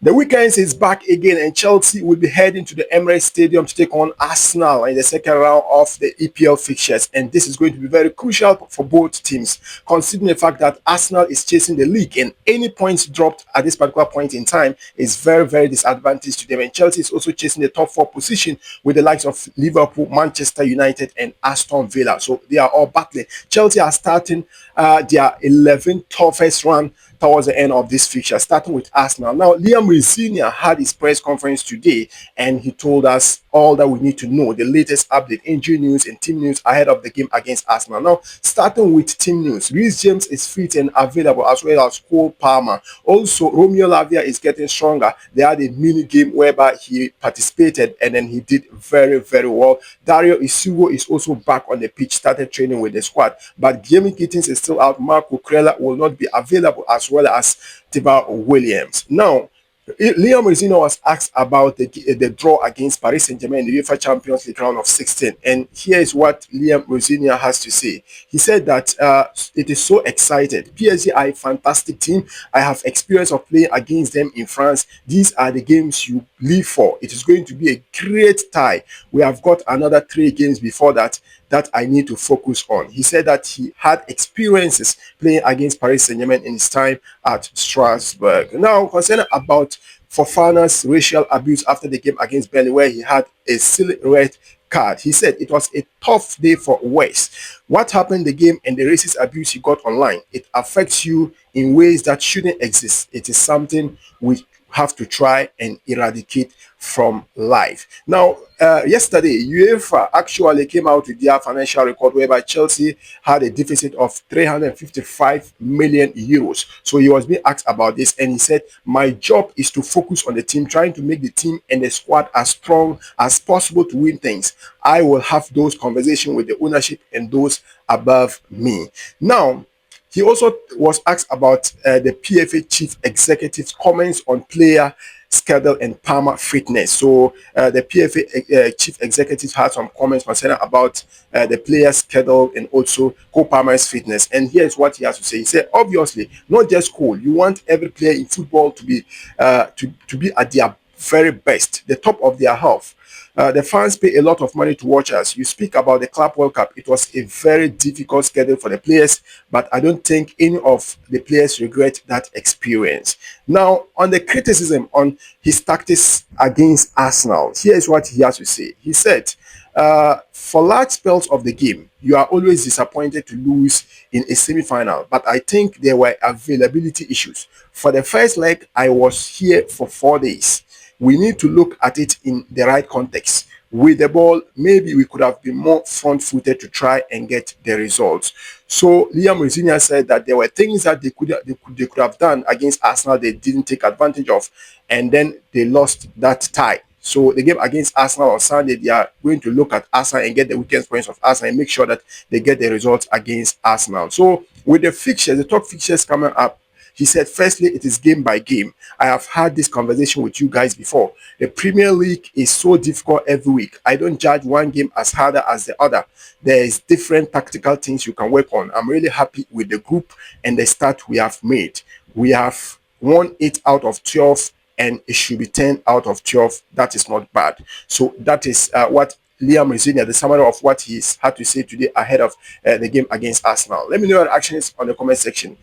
The weekend is back again, and Chelsea will be heading to the Emirates Stadium to take on Arsenal in the second round of the EPL fixtures. And this is going to be very crucial for both teams, considering the fact that Arsenal is chasing the league, and any points dropped at this particular point in time is very, very disadvantageous to them. And Chelsea is also chasing the top four position with the likes of Liverpool, Manchester United, and Aston Villa. So they are all battling. Chelsea are starting their 11th toughest run towards the end of this fixture, starting with Arsenal. Now, RESENIOR had his press conference today, and he told us all that we need to know, the latest update, injury news, and team news ahead of the game against Arsenal. Now, starting with team news, Reece James is fit and available, as well as Cole Palmer. Also, Romeo Lavia is getting stronger. They had a mini game whereby he participated, and then he did very, very well. Dario Isugo is also back on the pitch, started training with the squad, but Jamie Gittins is still out. Marco Crella will not be available, as well as Tiba Williams. Now, RESENIOR was asked about the draw against Paris Saint-Germain in the UEFA Champions League round of 16, and here is what RESENIOR has to say. He said that it is so excited. PSG are a fantastic team. I have experience of playing against them in France. These are the games you live for. It is going to be a great tie. We have got another 3 games before that I need to focus on. He said that he had experiences playing against Paris Saint-Germain in his time at Strasbourg. Now, concerning about Fofana's racial abuse after the game against Burnley, where he had a silly red card, he said it was a tough day for West. What happened in the game and the racist abuse he got online, it affects you in ways that shouldn't exist. It is something we have to try and eradicate from life. Now, yesterday, UEFA actually came out with their financial record whereby Chelsea had a deficit of 355 million euros. So he was being asked about this, and he said, my job is to focus on the team, trying to make the team and the squad as strong as possible to win things. I will have those conversations with the ownership and those above me. Now, he also was asked about the PFA chief executive's comments on player schedule and Palmer fitness. So the PFA chief executive had some comments concerning about the player's schedule and also Cole Palmer's fitness. And here's what he has to say. He said, obviously, not just Cole. You want every player in football to be at their very best, the top of their health. The fans pay a lot of money to watch us. You speak about the Club World Cup. It was a very difficult schedule for the players, but I don't think any of the players regret that experience. Now, on the criticism on his tactics against Arsenal, here's what he has to say. He said, for large spells of the game, you are always disappointed to lose in a semi-final, but I think there were availability issues. For the first leg, I was here for 4 days. We need to look at it in the right context. With the ball, maybe we could have been more front-footed to try and get the results. So RESENIOR said that there were things that they could have done against Arsenal they didn't take advantage of, and then they lost that tie. So the game against Arsenal on Sunday, they are going to look at Arsenal and get the weekend points of Arsenal and make sure that they get the results against Arsenal. So with the fixtures, the top fixtures coming up, he said, firstly, it is game by game. I have had this conversation with you guys before. The Premier League is so difficult every week. I don't judge one game as harder as the other. There is different tactical things you can work on. I'm really happy with the group and the start we have made. We have won 8 out of 12, and it should be 10 out of 12. That is not bad. So that is what RESENIOR, the summary of what he's had to say today ahead of the game against Arsenal. Let me know your reactions on the comment section.